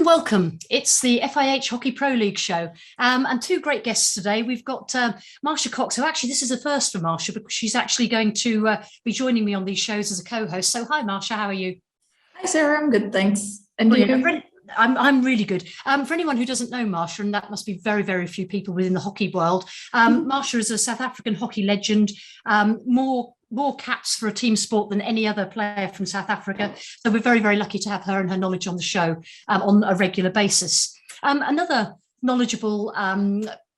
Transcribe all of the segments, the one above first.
Welcome. It's the FIH Hockey Pro League show, and two great guests today. We've got Marsha Cox, who actually this is a first for Marsha because she's actually going to be joining me on these shows as a co-host. So hi Marsha, how are you? Hi Sarah, I'm good, thanks. And you? I'm really good. For anyone who doesn't know Marsha, and that must be very, very few people within the hockey world, Marsha is a South African hockey legend, more caps for a team sport than any other player from South Africa. So we're very, very lucky to have her and her knowledge on the show on a regular basis. Another knowledgeable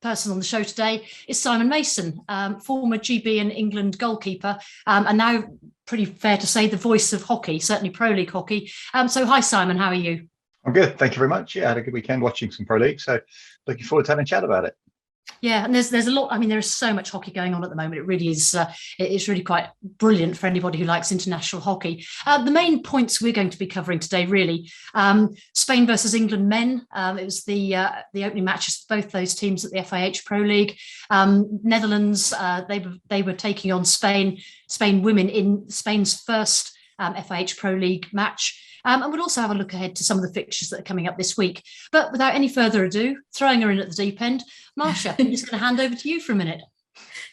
person on the show today is Simon Mason, former GB and England goalkeeper, and now pretty fair to say the voice of hockey, certainly Pro League hockey. So hi Simon, how are you? I'm good, thank you very much. Yeah, I had a good weekend watching some Pro League, so looking forward to having a chat about it. Yeah, and there's a lot. I mean, there is so much hockey going on at the moment. It really is. It's really quite brilliant for anybody who likes international hockey. The main points we're going to be covering today, really, Spain versus England men. It was the opening matches for both those teams at the FIH Pro League. Netherlands, they were taking on Spain. Spain women in Spain's first FIH Pro League match. And we'll also have a look ahead to some of the fixtures that are coming up this week. But without any further ado, throwing her in at the deep end, Marsha, I'm just going to hand over to you for a minute.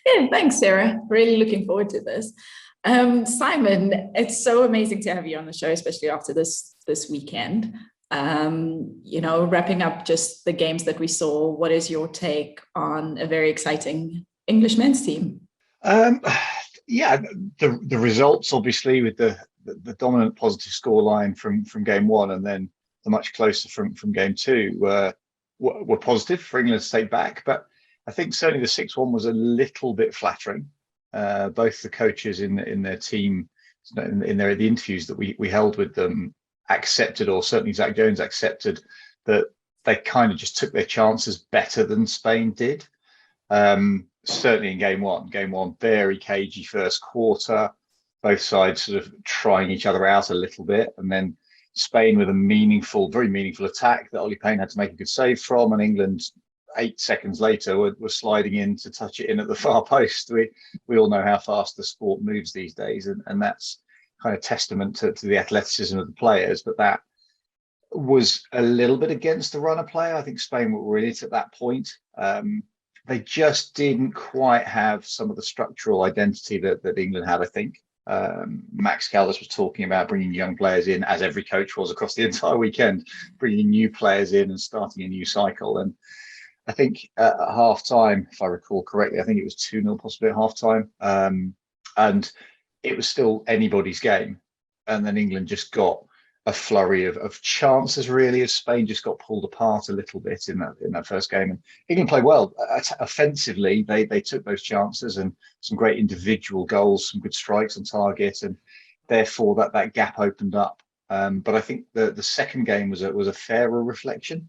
Yeah, thanks, Sarah. Really looking forward to this. Simon, it's so amazing to have you on the show, especially after this weekend. Wrapping up just the games that we saw, what is your take on a very exciting English men's team? The results, obviously, with the dominant positive scoreline from game one, and then the much closer from game two were positive for England to take back. But I think certainly the 6-1 was a little bit flattering. Both the coaches in their team, in the interviews that we held with them, accepted, or certainly Zach Jones accepted, that they kind of just took their chances better than Spain did. Certainly in game one, very cagey first quarter. Both sides sort of trying each other out a little bit, and then Spain with a very meaningful attack that Ollie Payne had to make a good save from, and England 8 seconds later were sliding in to touch it in at the far post. We all know how fast the sport moves these days, and that's kind of testament to the athleticism of the players. But that was a little bit against the runner play. I think Spain were in it at that point. They just didn't quite have some of the structural identity that England had, I think. Max Caldas was talking about bringing young players in, as every coach was across the entire weekend, bringing new players in and starting a new cycle. And I think at half time, if I recall correctly, I think it was 2-0 possibly at half time. And it was still anybody's game. And then England just got a flurry of chances, really, as Spain just got pulled apart a little bit in that first game. And England played well. Offensively, they took those chances, and some great individual goals, some good strikes on target, and therefore that gap opened up. But I think the second game was a fairer reflection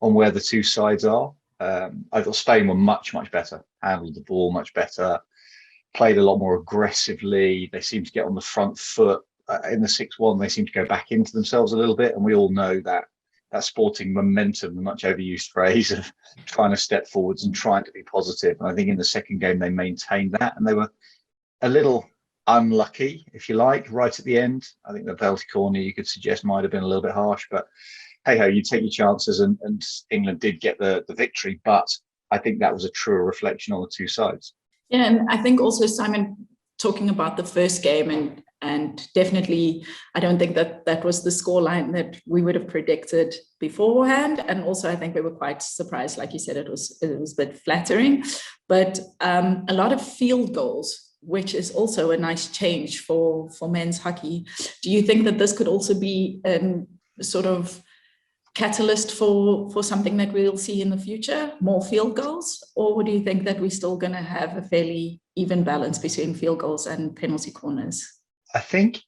on where the two sides are. I thought Spain were much, much better, handled the ball much better, played a lot more aggressively. They seemed to get on the front foot. In the 6-1, they seem to go back into themselves a little bit, and we all know that sporting momentum, the much overused phrase of trying to step forwards and trying to be positive. And I think in the second game they maintained that, and they were a little unlucky, if you like, right at the end. I think the penalty corner, you could suggest, might have been a little bit harsh, but hey ho, you take your chances, and England did get the victory. But I think that was a truer reflection on the two sides. Yeah, and I think also, Simon, talking about the first game, and definitely, I don't think that was the scoreline that we would have predicted beforehand. And also, I think we were quite surprised. Like you said, it was a bit flattering, but a lot of field goals, which is also a nice change for men's hockey. Do you think that this could also be a sort of catalyst for something that we'll see in the future, more field goals? Or do you think that we're still going to have a fairly even balance between field goals and penalty corners? I think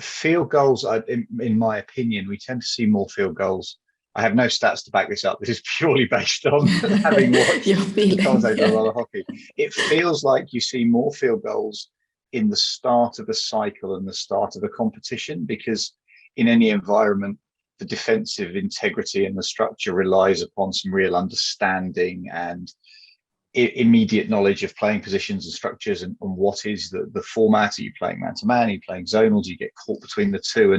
field goals, in my opinion, we tend to see more field goals. I have no stats to back this up. This is purely based on having watched a lot of hockey. It feels like you see more field goals in the start of a cycle and the start of a competition, because in any environment, the defensive integrity and the structure relies upon some real understanding and immediate knowledge of playing positions and structures and what is the format. Are you playing man-to-man? Are you playing zonal? Do you get caught between the two?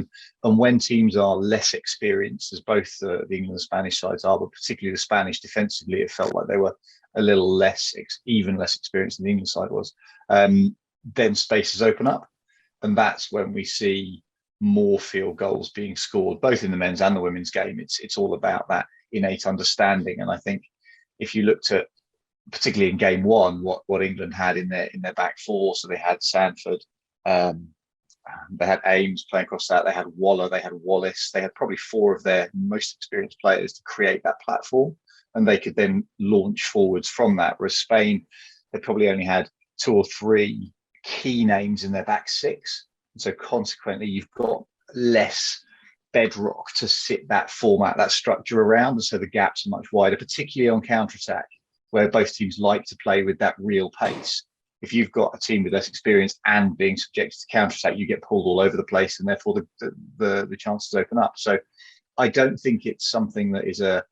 And when teams are less experienced, as both the England and the Spanish sides are, but particularly the Spanish defensively, it felt like they were a little less experienced than the England side was. Then spaces open up, and that's when we see more field goals being scored, both in the men's and the women's game. It's all about that innate understanding. And I think if you looked at, particularly in game one, what England had in their back four, so they had Sanford, they had Ames playing across that, they had Waller, they had Wallace, they had probably four of their most experienced players to create that platform, and they could then launch forwards from that. Whereas Spain, they probably only had two or three key names in their back six, and so consequently you've got less bedrock to sit that format, that structure around, and so the gaps are much wider, particularly on counter-attack, where both teams like to play with that real pace. If you've got a team with less experience and being subjected to counter-attack, you get pulled all over the place, and therefore the chances open up. So I don't think it's something that is a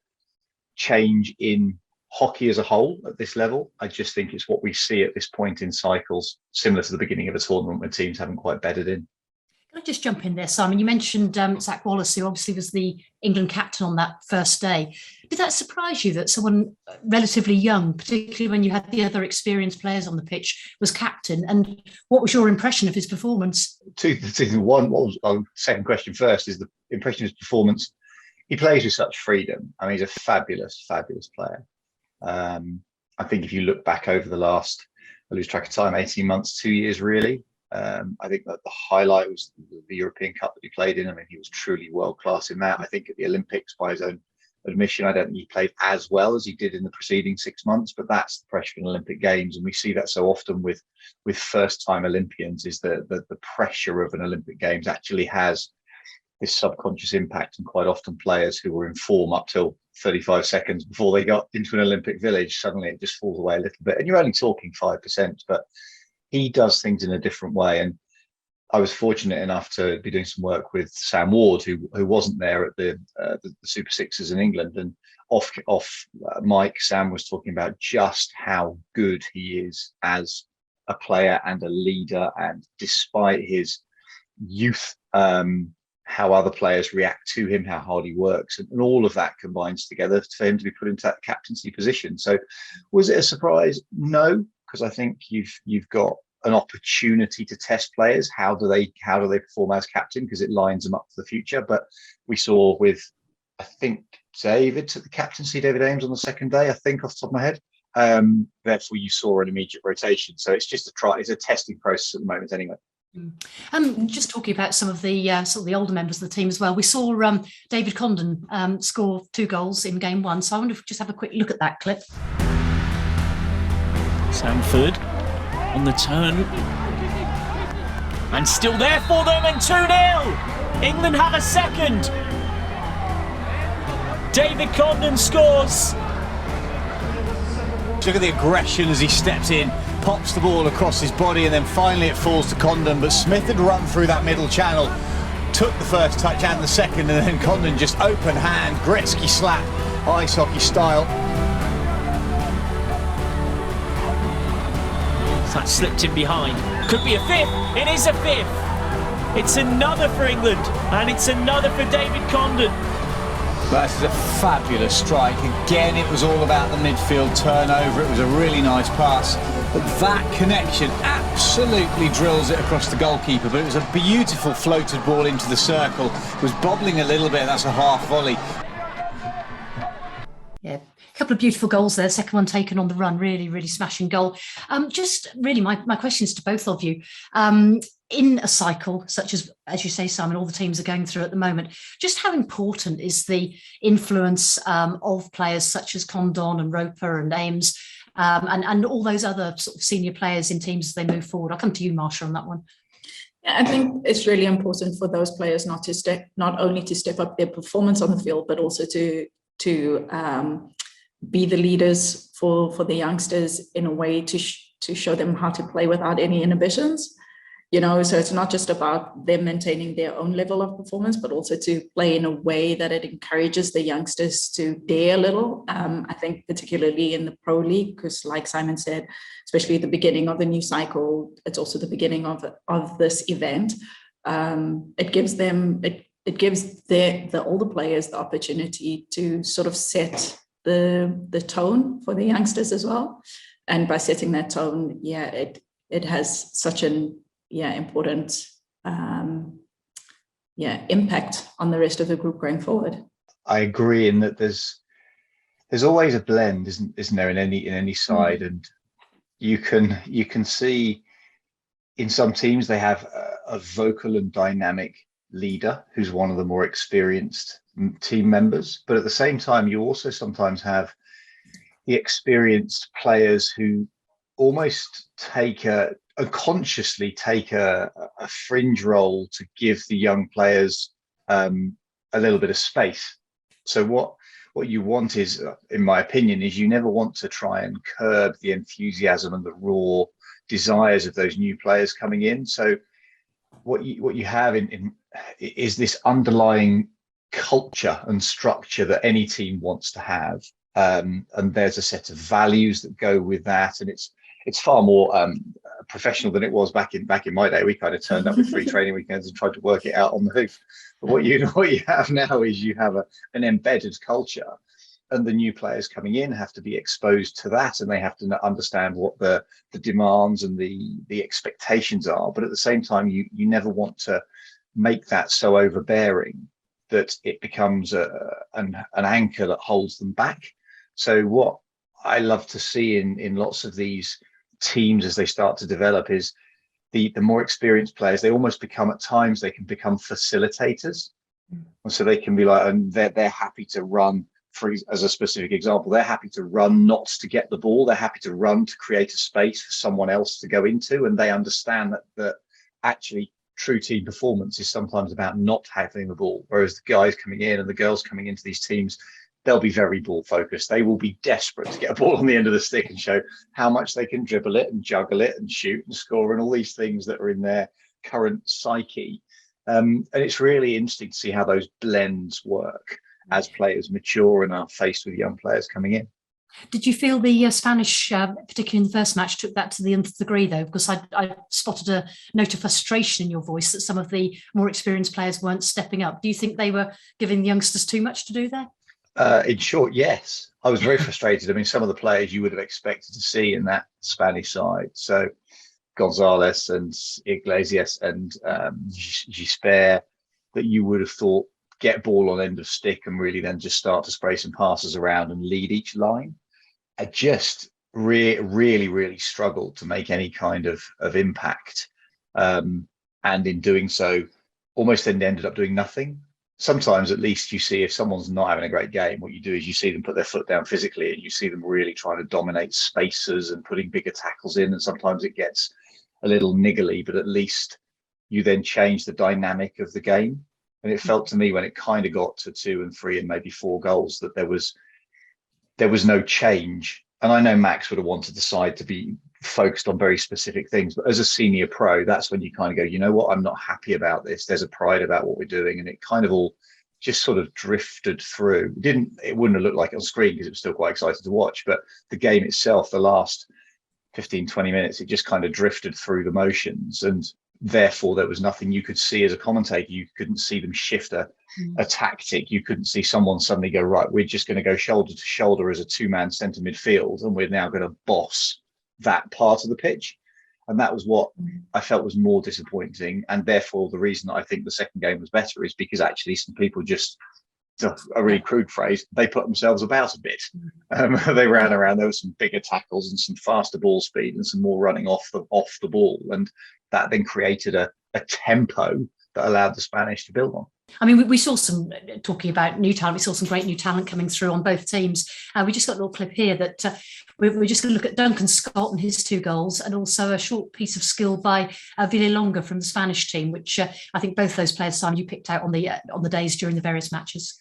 change in hockey as a whole at this level. I just think it's what we see at this point in cycles, similar to the beginning of a tournament when teams haven't quite bedded in. Can I just jump in there, Simon? You mentioned Zach Wallace, who obviously was the England captain on that first day. Did that surprise you that someone relatively young, particularly when you had the other experienced players on the pitch, was captain? And what was your impression of his performance? One, what was our second question first, is the impression of his performance. He plays with such freedom. I mean, he's a fabulous, fabulous player. I think if you look back over the last, I lose track of time, 18 months, 2 years really, I think that the highlight was the European Cup that he played in. I mean, he was truly world class in that. I think at the Olympics, by his own admission, I don't think he played as well as he did in the preceding 6 months, but that's the pressure of an Olympic Games. And we see that so often with first time Olympians, is that the pressure of an Olympic Games actually has this subconscious impact. And quite often players who were in form up till 35 seconds before they got into an Olympic village, suddenly it just falls away a little bit. And you're only talking 5%, but he does things in a different way. And I was fortunate enough to be doing some work with Sam Ward, who wasn't there at the Super Sixes in England. And off mic, Sam was talking about just how good he is as a player and a leader. And despite his youth, how other players react to him, how hard he works, and all of that combines together for him to be put into that captaincy position. So was it a surprise? No, because I think you've got an opportunity to test players. How do they perform as captain? Because it lines them up for the future. But we saw with, I think David took the captaincy, David Ames, on the second day, I think, off the top of my head. Therefore you saw an immediate rotation. So it's just it's a testing process at the moment anyway. Just talking about some of the sort of the older members of the team as well. We saw David Condon score 2 goals in game 1. So I wonder if we just have a quick look at that clip. Sanford on the turn. And still there for them, and 2-0. England have a second. David Condon scores. Look at the aggression as he steps in, pops the ball across his body, and then finally it falls to Condon. But Smith had run through that middle channel, took the first touch and the second, and then Condon just open hand, Gretzky slap, ice hockey style. That slipped in behind. Could be a 5th. It is a 5th. It's another for England, and it's another for David Condon. That's a fabulous strike. Again, it was all about the midfield turnover. It was a really nice pass. But that connection absolutely drills it across the goalkeeper. But it was a beautiful floated ball into the circle. It was bobbling a little bit. That's a half volley. Yeah, a couple of beautiful goals there. Second one taken on the run. Really, really smashing goal. Just really my questions to both of you. In a cycle such as you say, Simon, all the teams are going through at the moment, just how important is the influence of players such as Condon and Roper and Ames and all those other sort of senior players in teams as they move forward? I'll come to you, Marsha, on that one. Yeah, I think it's really important for those players not only to step up their performance on the field, but also to be the leaders for the youngsters in a way to show them how to play without any inhibitions. So it's not just about them maintaining their own level of performance, but also to play in a way that it encourages the youngsters to dare a little. I think particularly in the Pro League, because like Simon said, especially at the beginning of the new cycle, it's also the beginning of this event. It gives the older players the opportunity to sort of set the tone for the youngsters as well. And by setting that tone, it has such an important impact on the rest of the group going forward. I agree in that there's always a blend, isn't there, in any side, and you can see in some teams they have a vocal and dynamic leader who's one of the more experienced team members, but at the same time you also sometimes have the experienced players who almost consciously take a fringe role to give the young players a little bit of space. So what you want is, in my opinion, is you never want to try and curb the enthusiasm and the raw desires of those new players coming in. So what you have is this underlying culture and structure that any team wants to have, and there's a set of values that go with that, and it's far more professional than it was back in my day. We kind of turned up with 3 training weekends and tried to work it out on the hoof. But what you have now is you have an embedded culture, and the new players coming in have to be exposed to that, and they have to understand what the demands and the expectations are. But at the same time, you never want to make that so overbearing that it becomes an anchor that holds them back. So what I love to see in lots of these teams as they start to develop is the more experienced players, they almost become, at times they can become facilitators. And so they can be like, and they're happy to run, as a specific example, they're happy to run not to get the ball, they're happy to run to create a space for someone else to go into, and they understand that actually true team performance is sometimes about not having the ball, whereas the guys coming in and the girls coming into these teams, they'll be very ball focused. They will be desperate to get a ball on the end of the stick and show how much they can dribble it and juggle it and shoot and score and all these things that are in their current psyche. And it's really interesting to see how those blends work as players mature and are faced with young players coming in. Did you feel the Spanish, particularly in the first match, took that to the nth degree, though? Because I spotted a note of frustration in your voice that some of the more experienced players weren't stepping up. Do you think they were giving the youngsters too much to do there? In short, yes. I was very frustrated. I mean, some of the players you would have expected to see in that Spanish side. So Gonzalez and Iglesias and Gisbert, that you would have thought get ball on end of stick and really then just start to spray some passes around and lead each line. I just really struggled to make any kind of impact. And in doing so, almost then ended up doing nothing. Sometimes at least you see if someone's not having a great game, what you do is you see them put their foot down physically and you see them really trying to dominate spaces and putting bigger tackles in. And sometimes it gets a little niggly, but at least you then change the dynamic of the game. And it felt to me when it kind of got to 2 and 3 and maybe 4 goals that there was no change. And I know Max would have wanted the side to be focused on very specific things, but as a senior pro, that's when you kind of go, you know what, I'm not happy about this. There's a pride about what we're doing, and it kind of all just sort of drifted through. It wouldn't have looked like it on screen because it was still quite exciting to watch, but the game itself, the last 15-20 minutes, it just kind of drifted through the motions, and therefore there was nothing you could see as a commentator. You couldn't see them shift a tactic. You couldn't see someone suddenly go, right, we're just going to go shoulder to shoulder as a 2-man centre midfield, and we're now going to boss that part of the pitch. And that was what I felt was more disappointing. And therefore the reason that I think the second game was better is because actually some people just, a really crude phrase, they put themselves about a bit. They ran around, there was some bigger tackles and some faster ball speed and some more running off the ball, and that then created a tempo that allowed the Spanish to build on. I mean, we saw some, talking about new talent, we saw some great new talent coming through on both teams. We just got a little clip here that we're just going to look at Duncan Scott and his 2 goals, and also a short piece of skill by Villalonga from the Spanish team, which I think both those players, Simon, you picked out on the days during the various matches.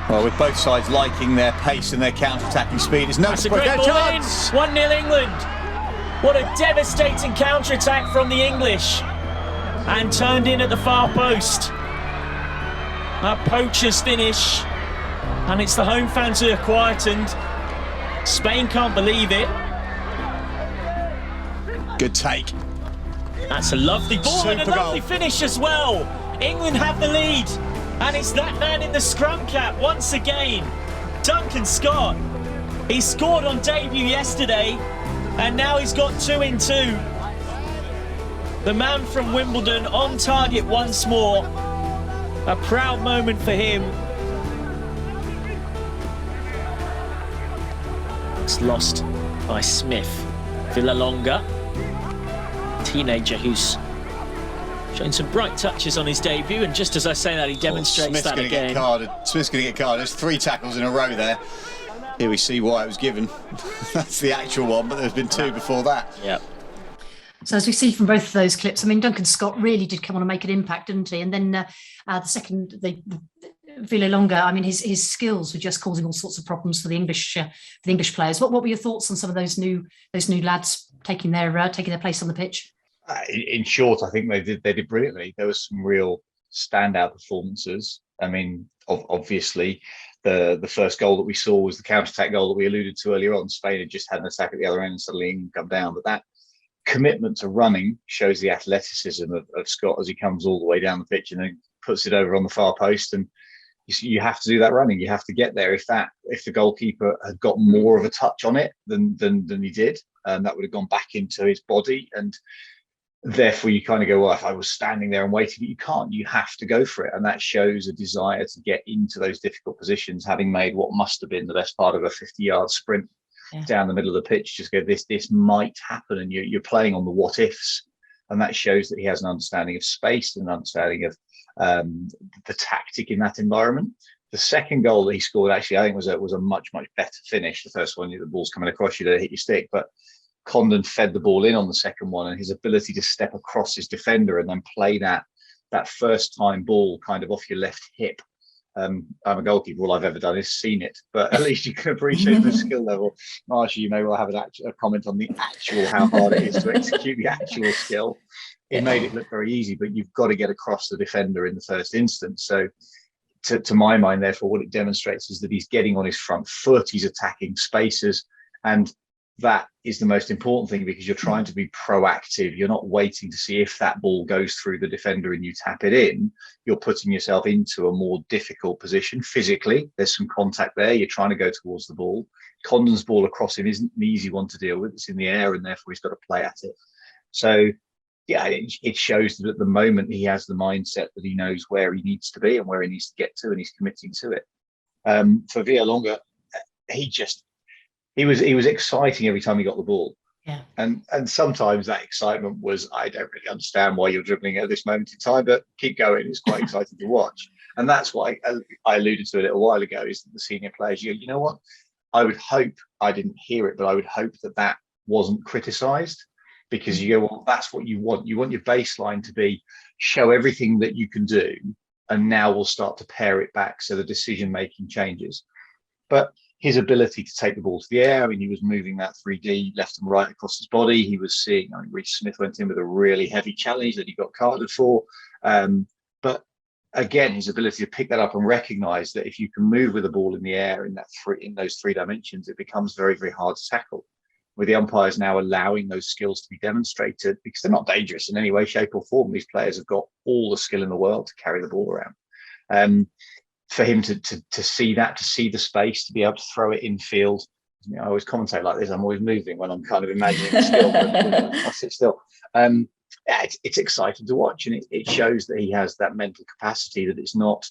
Well, with both sides liking their pace and their counter-attacking speed, it's no That's a great ball in. 1-0 England. What a devastating counter-attack from the English. And turned in at the far post. A poacher's finish. And it's the home fans who are quietened. Spain can't believe it. Good take. That's a lovely ball. Super and a lovely goal. finish as well. England have the lead. And it's that man in the scrum cap once again. Duncan Scott. He scored on debut yesterday. And now he's got 2 in 2. The man from Wimbledon on target once more. A proud moment for him. It's lost by Smith. Villalonga, teenager who's shown some bright touches on his debut, and just as I say that, he demonstrates Smith's that gonna again. Get carded. Smith's going to get carded. There's 3 tackles in a row there. Here we see why it was given. That's the actual one, but there's been 2 before that. Yeah. So as we see from both of those clips, I mean, Duncan Scott really did come on and make an impact, didn't he? And then the second, the Villalonga, I mean, his skills were just causing all sorts of problems for the English players. What were your thoughts on some of those new lads taking their place on the pitch? In short, I think they did brilliantly. There was some real standout performances. I mean, obviously, the first goal that we saw was the counter-attack goal that we alluded to earlier on. Spain had just had an attack at the other end and suddenly England come down. But that commitment to running shows the athleticism of Scott as he comes all the way down the pitch and then puts it over on the far post. And you have to do that running. You have to get there. If the goalkeeper had got more of a touch on it than he did, that would have gone back into his body. And therefore you kind of go, well, if I was standing there and waiting, but you can't. You have to go for it. And that shows a desire to get into those difficult positions, having made what must have been the best part of a 50-yard sprint down the middle of the pitch. Just go, this might happen. And you're playing on the what ifs. And that shows that he has an understanding of space and an understanding of the tactic in that environment. The second goal that he scored, actually, I think was a much better finish. The first one, the ball's coming across you to hit your stick, but Condon fed the ball in on the second one, and his ability to step across his defender and then play that first time ball kind of off your left hip. I'm a goalkeeper. All I've ever done is seen it, but at least you can appreciate the skill level. Marsha, you may well have a comment on the actual how hard it is to execute the actual skill. It made it look very easy, but you've got to get across the defender in the first instance. So to my mind, therefore, what it demonstrates is that he's getting on his front foot, he's attacking spaces, and that is the most important thing, because you're trying to be proactive. You're not waiting to see if that ball goes through the defender and you tap it in. You're putting yourself into a more difficult position physically. There's some contact there. You're trying to go towards the ball. Condon's ball across him isn't an easy one to deal with. It's in the air, and therefore he's got to play at it. So yeah, it shows that at the moment he has the mindset that he knows where he needs to be and where he needs to get to, and he's committing to it. For Villalonga, he was exciting every time he got the ball. Yeah. And sometimes that excitement was, I don't really understand why you're dribbling at this moment in time, but keep going. It's quite exciting to watch. And that's why I alluded to it a little while ago, is that the senior players, you know what? I would hope, I didn't hear it, but I would hope that wasn't criticised, because you go, well, that's what you want. You want your baseline to be, show everything that you can do, and now we'll start to pare it back so the decision-making changes. But his ability to take the ball to the air, I mean, he was moving that 3D left and right across his body. He was seeing, I mean, Reece Smith went in with a really heavy challenge that he got carded for. But again, his ability to pick that up and recognize that if you can move with the ball in the air in those 3 dimensions, it becomes very, very hard to tackle. With the umpires now allowing those skills to be demonstrated, because they're not dangerous in any way, shape or form. These players have got all the skill in the world to carry the ball around. For him to see that, to see the space, to be able to throw it in field. I always commentate like this. I'm always moving when I'm kind of imagining the skill. I sit still. It's exciting to watch, and it shows that he has that mental capacity, that it's not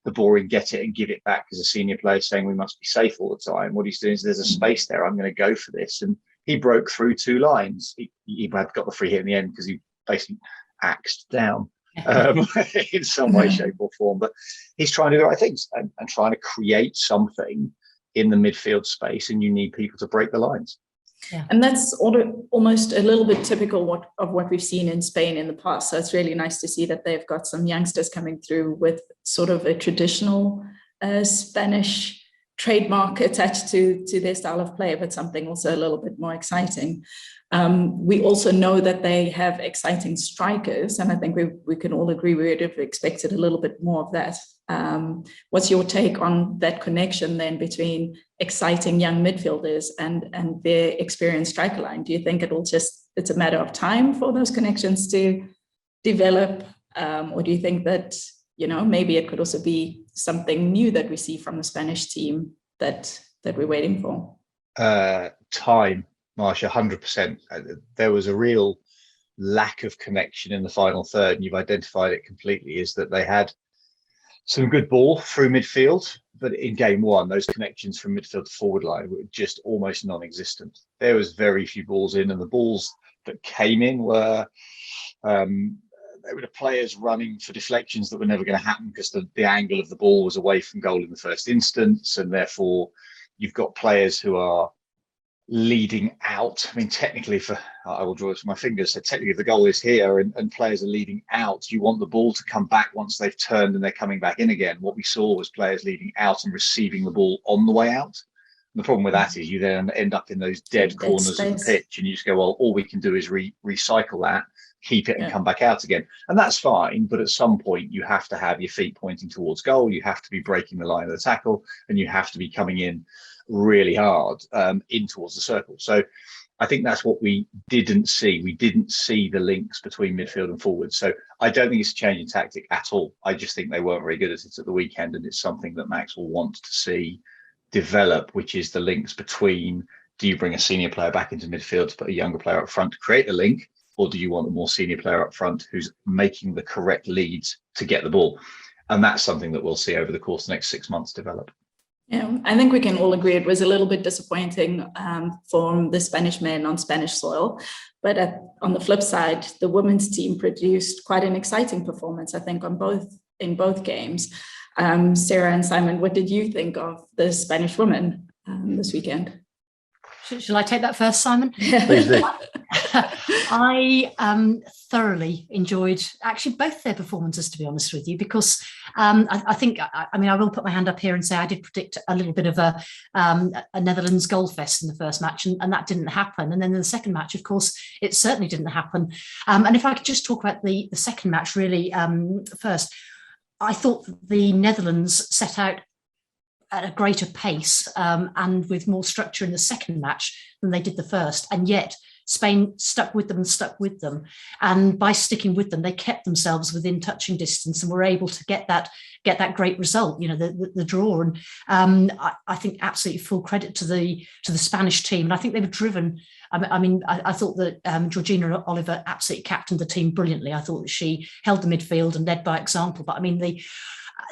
the boring get it and give it back as a senior player saying we must be safe all the time. What he's doing is, there's a space there, I'm going to go for this. And he broke through 2 lines. He got the free hit in the end because he basically axed down. In some way, shape or form, but he's trying to do the right things and trying to create something in the midfield space, and you need people to break the lines. Yeah. And that's almost a little bit typical of what we've seen in Spain in the past. So it's really nice to see that they've got some youngsters coming through with sort of a traditional Spanish trademark attached to their style of play, but something also a little bit more exciting. We also know that they have exciting strikers, and I think we can all agree we would have expected a little bit more of that. What's your take on that connection then between exciting young midfielders and their experienced striker line? Do you think it's a matter of time for those connections to develop, or do you think that maybe it could also be something new that we see from the Spanish team that we're waiting for? Time, Marsha, 100%. There was a real lack of connection in the final third, and you've identified it completely, is that they had some good ball through midfield, but in game one, those connections from midfield to forward line were just almost non-existent. There was very few balls in, and the balls that came in were they were the players running for deflections that were never going to happen because the angle of the ball was away from goal in the first instance, and therefore you've got players who are leading out. I mean, technically, I will draw it with my fingers. So technically, if the goal is here and players are leading out, you want the ball to come back once they've turned and they're coming back in again. What we saw was players leading out and receiving the ball on the way out. And the problem with that is you then end up in those dead corners of the pitch, and you just go, well, all we can do is recycle that, keep it and come back out again. And that's fine, but at some point you have to have your feet pointing towards goal, you have to be breaking the line of the tackle, and you have to be coming in really hard in towards the circle. So I think that's what we didn't see. We didn't see the links between midfield and forward. So I don't think it's a change in tactic at all. I just think they weren't very good at it at the weekend, and it's something that Max will want to see develop, which is the links between, do you bring a senior player back into midfield to put a younger player up front to create the link, or do you want a more senior player up front who's making the correct leads to get the ball? And that's something that we'll see over the course of the next 6 months develop. Yeah, I think we can all agree it was a little bit disappointing from the Spanish men on Spanish soil. But on the flip side, the women's team produced quite an exciting performance, I think, in both games. Sarah and Simon, what did you think of the Spanish women this weekend? Shall I take that first, Simon? Please do. I thoroughly enjoyed actually both their performances, to be honest with you, because I think, I mean, I will put my hand up here and say I did predict a little bit of a Netherlands goal fest in the first match, and that didn't happen. And then in the second match, of course, it certainly didn't happen. And if I could just talk about the second match really first, I thought the Netherlands set out at a greater pace and with more structure in the second match than they did the first. And yet Spain stuck with them. And by sticking with them, they kept themselves within touching distance and were able to get that great result, the draw. And I think absolutely full credit to the Spanish team. And I think they were driven. I thought that Georgina Oliver absolutely captained the team brilliantly. I thought that she held the midfield and led by example. But I mean,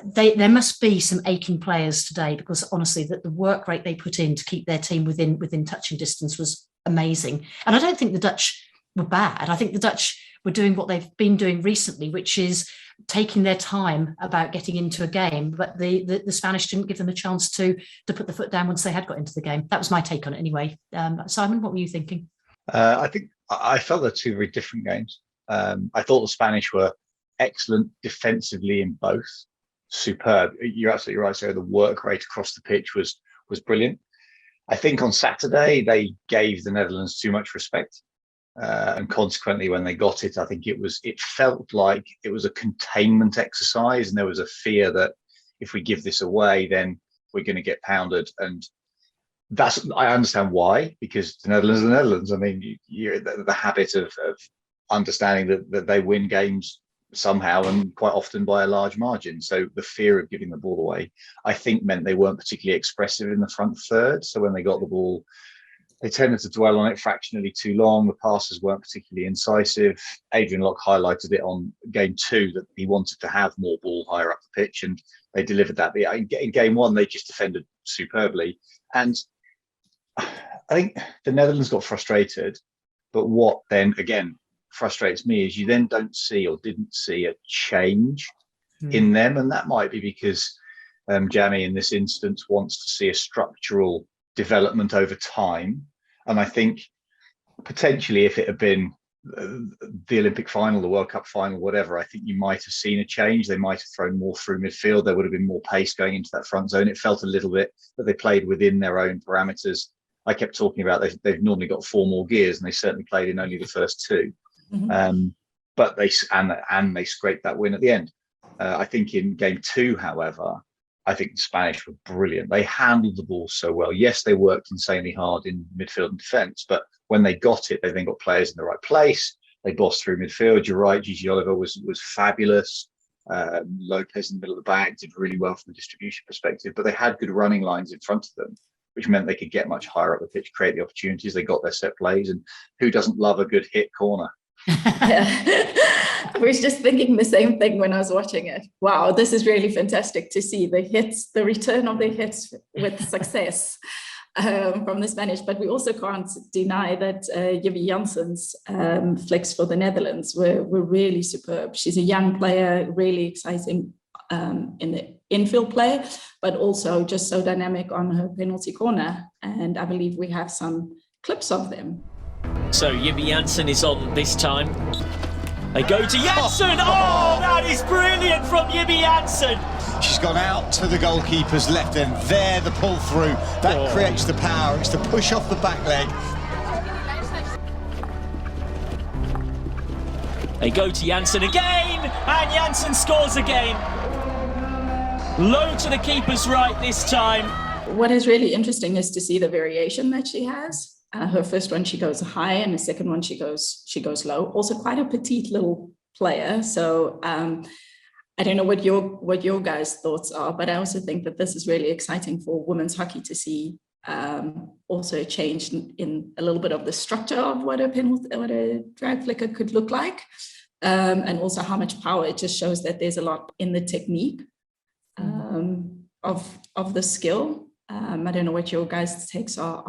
there must be some aching players today, because honestly, the work rate they put in to keep their team within touching distance was amazing. And I don't think the Dutch were bad. I think the Dutch were doing what they've been doing recently, which is taking their time about getting into a game. But the Spanish didn't give them a chance to put the foot down once they had got into the game. That was my take on it anyway. Simon, what were you thinking? I think I felt they're two very different games. I thought the Spanish were excellent defensively in both. Superb. You're absolutely right, Sarah. The work rate across the pitch was brilliant. I think on Saturday they gave the Netherlands too much respect, and consequently, when they got it, I think it felt like it was a containment exercise, and there was a fear that if we give this away, then we're going to get pounded. And I understand why, because the Netherlands are the Netherlands. I mean, you're the habit of understanding that they win games somehow, and quite often by a large margin. So the fear of giving the ball away, I think, meant they weren't particularly expressive in the front third. So when they got the ball, they tended to dwell on it fractionally too long. The passes weren't particularly incisive. Adrian Locke highlighted it on game 2 that he wanted to have more ball higher up the pitch, and they delivered that. In game 1, they just defended superbly. And I think the Netherlands got frustrated, but what then again frustrates me is you then don't see or didn't see a change in them. And that might be because Jamie in this instance wants to see a structural development over time. And I think potentially if it had been the Olympic final, the World Cup final, whatever, I think you might have seen a change. They might have thrown more through midfield. There would have been more pace going into that front zone. It felt a little bit that they played within their own parameters. I kept talking about they've normally got 4 more gears, and they certainly played in only the first 2. But they scraped that win at the end. I think in game 2, however, I think the Spanish were brilliant. They handled the ball so well. Yes, they worked insanely hard in midfield and defence, but when they got it, they then got players in the right place. They bossed through midfield. You're right, Gigi Oliver was fabulous. Lopez in the middle of the back did really well from a distribution perspective, but they had good running lines in front of them, which meant they could get much higher up the pitch, create the opportunities. They got their set plays, and who doesn't love a good hit corner? Yeah. I was just thinking the same thing when I was watching it. Wow, this is really fantastic to see the hits, the return of the hits with success from the Spanish. But we also can't deny that Jibbe Janssen's flicks for the Netherlands were really superb. She's a young player, really exciting in the infield play, but also just so dynamic on her penalty corner. And I believe we have some clips of them. So Jibbe Janssen is on this time. They go to Janssen. Oh, that is brilliant from Jibbe Janssen. She's gone out to the goalkeeper's left end. There, the pull through. That creates the power. It's the push off the back leg. They go to Janssen again, and Janssen scores again. Low to the keeper's right this time. What is really interesting is to see the variation that she has. Her first one, she goes high, and the second one, she goes low. Also quite a petite little player. So I don't know what your guys' thoughts are, but I also think that this is really exciting for women's hockey to see also a change in a little bit of the structure of what a drag flicker could look like, and also how much power. It just shows that there's a lot in the technique of the skill. I don't know what your guys' takes are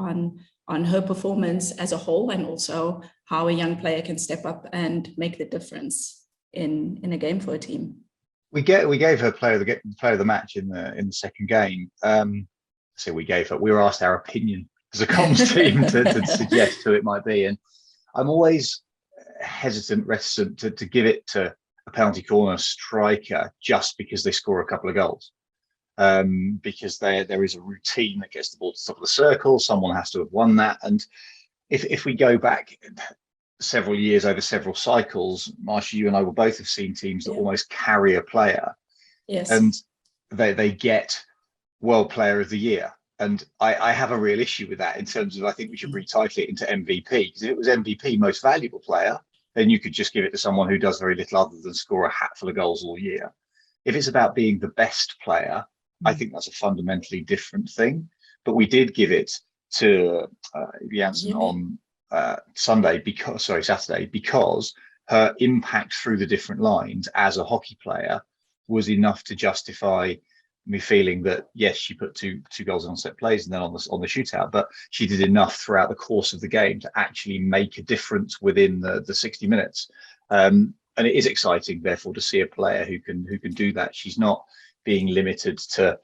on her performance as a whole, and also how a young player can step up and make the difference in a game for a team. We gave her player of the match in the second game. We were asked our opinion as a comms team to suggest who it might be, and I'm always reticent to give it to a penalty corner striker just because they score a couple of goals. Because there is a routine that gets the ball to the top of the circle. Someone has to have won that. And if we go back several years over several cycles, Marsha, you and I will both have seen teams that almost carry a player. Yes. And they get World Player of the Year. And I have a real issue with that in terms of, I think we should retitle it into MVP, because if it was MVP, most valuable player, then you could just give it to someone who does very little other than score a hatful of goals all year. If it's about being the best player, I think that's a fundamentally different thing. But we did give it to Janssen on Saturday because her impact through the different lines as a hockey player was enough to justify me feeling that, yes, she put two goals on set plays and then on the shootout, but she did enough throughout the course of the game to actually make a difference within the 60 minutes. And it is exciting, therefore, to see a player who can do that. She's not being limited to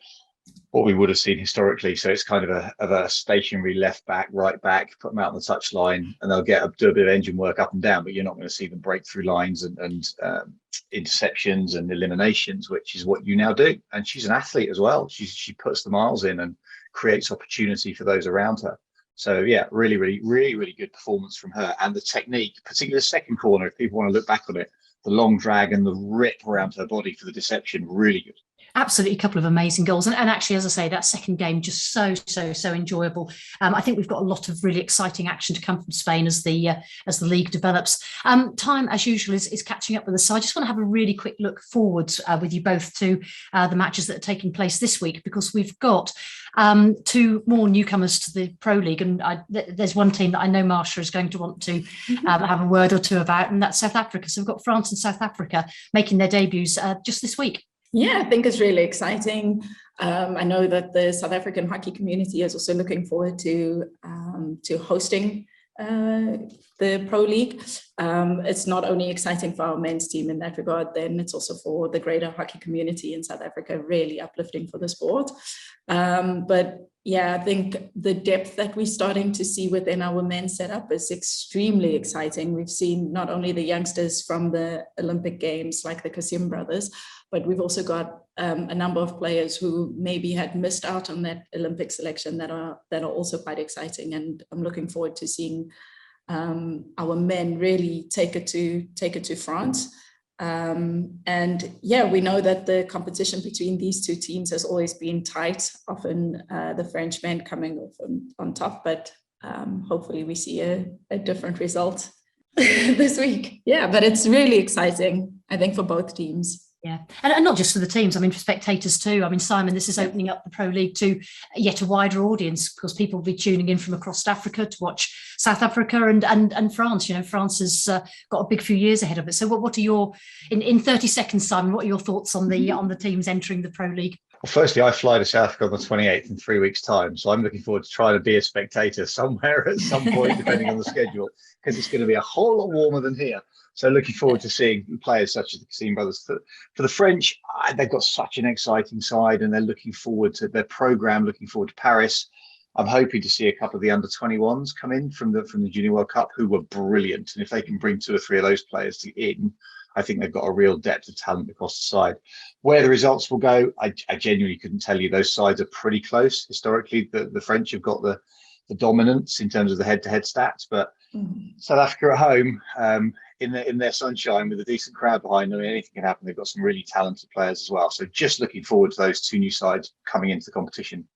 what we would have seen historically. So it's kind of a stationary left back, right back, put them out on the touch line, and they'll do a bit of engine work up and down, but you're not going to see them break through lines and interceptions and eliminations, which is what you now do. And she's an athlete as well. She puts the miles in and creates opportunity for those around her. So yeah, really, really, really, really good performance from her. And the technique, particularly the second corner, if people want to look back on it, the long drag and the rip around her body for the deception, really good. Absolutely, a couple of amazing goals. And actually, as I say, that second game, just so enjoyable. I think we've got a lot of really exciting action to come from Spain as the league develops. Time, as usual, is catching up with us. So I just want to have a really quick look forwards with you both to the matches that are taking place this week, because we've got two more newcomers to the Pro League. And there's one team that I know Marsha is going to want to have a word or two about, and that's South Africa. So we've got France and South Africa making their debuts just this week. Yeah, I think it's really exciting. I know that the South African hockey community is also looking forward to hosting the Pro League. It's not only exciting for our men's team in that regard, then it's also for the greater hockey community in South Africa, really uplifting for the sport. But Yeah, I think the depth that we're starting to see within our men's setup is extremely exciting. We've seen not only the youngsters from the Olympic Games, like the Kasim brothers, but we've also got a number of players who maybe had missed out on that Olympic selection that are also quite exciting. And I'm looking forward to seeing our men really take it to France. And yeah, we know that the competition between these two teams has always been tight, often the French men coming off on top, but hopefully we see a different result this week. Yeah, but it's really exciting, I think, for both teams. Yeah, and not just for the teams, I mean, for spectators too. I mean, Simon, this is opening up the Pro League to yet a wider audience, because people will be tuning in from across Africa to watch South Africa and France. You know, France has got a big few years ahead of it. So what are your, in 30 seconds, Simon, what are your thoughts on the teams entering the Pro League? Well, firstly, I fly to South Africa on the 28th in 3 weeks' time. So I'm looking forward to trying to be a spectator somewhere at some point, depending on the schedule, because it's going to be a whole lot warmer than here. So looking forward to seeing players such as the Kasim brothers. For the French, they've got such an exciting side, and they're looking forward to their programme, looking forward to Paris. I'm hoping to see a couple of the under-21s come in from the Junior World Cup, who were brilliant. And if they can bring 2 or 3 of those players in, I think they've got a real depth of talent across the side. Where the results will go, I genuinely couldn't tell you. Those sides are pretty close. Historically, the French have got the dominance in terms of the head-to-head stats, but South Africa at home, in their sunshine with a decent crowd behind them, anything can happen. They've got some really talented players as well. So just looking forward to those 2 new sides coming into the competition.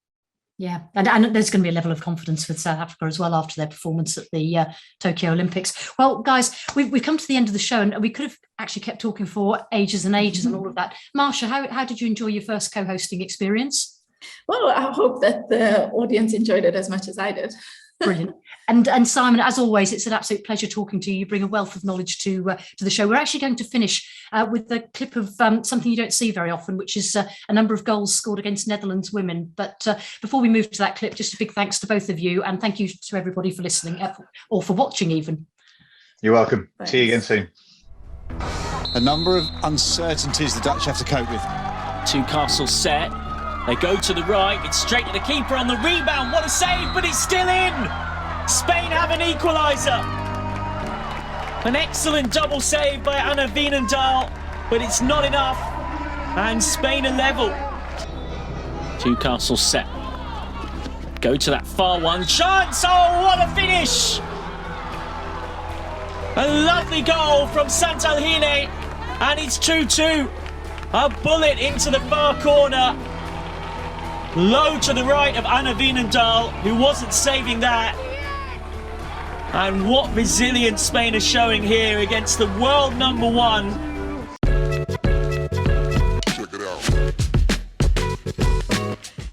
Yeah, and there's going to be a level of confidence with South Africa as well after their performance at the Tokyo Olympics. Well, guys, we've come to the end of the show, and we could have actually kept talking for ages and ages and all of that. Marsha, how did you enjoy your first co-hosting experience? Well, I hope that the audience enjoyed it as much as I did. Brilliant. And Simon, as always, it's an absolute pleasure talking to you. You bring a wealth of knowledge to the show. We're actually going to finish with a clip of something you don't see very often, which is a number of goals scored against Netherlands women. But before we move to that clip, just a big thanks to both of you, and thank you to everybody for listening or for watching even. You're welcome. Thanks. See you again soon. A number of uncertainties the Dutch have to cope with. Newcastle set. They go to the right, it's straight to the keeper on the rebound. What a save, but it's still in! Spain have an equaliser. An excellent double save by Anna Wienendaal, but it's not enough. And Spain are level. Newcastle set. Go to that far one. Chance! Oh, what a finish! A lovely goal from Santalhine, and it's 2-2. A bullet into the far corner. Low to the right of Anna Wienendaal, who wasn't saving that. And what resilience Spain is showing here against the world #1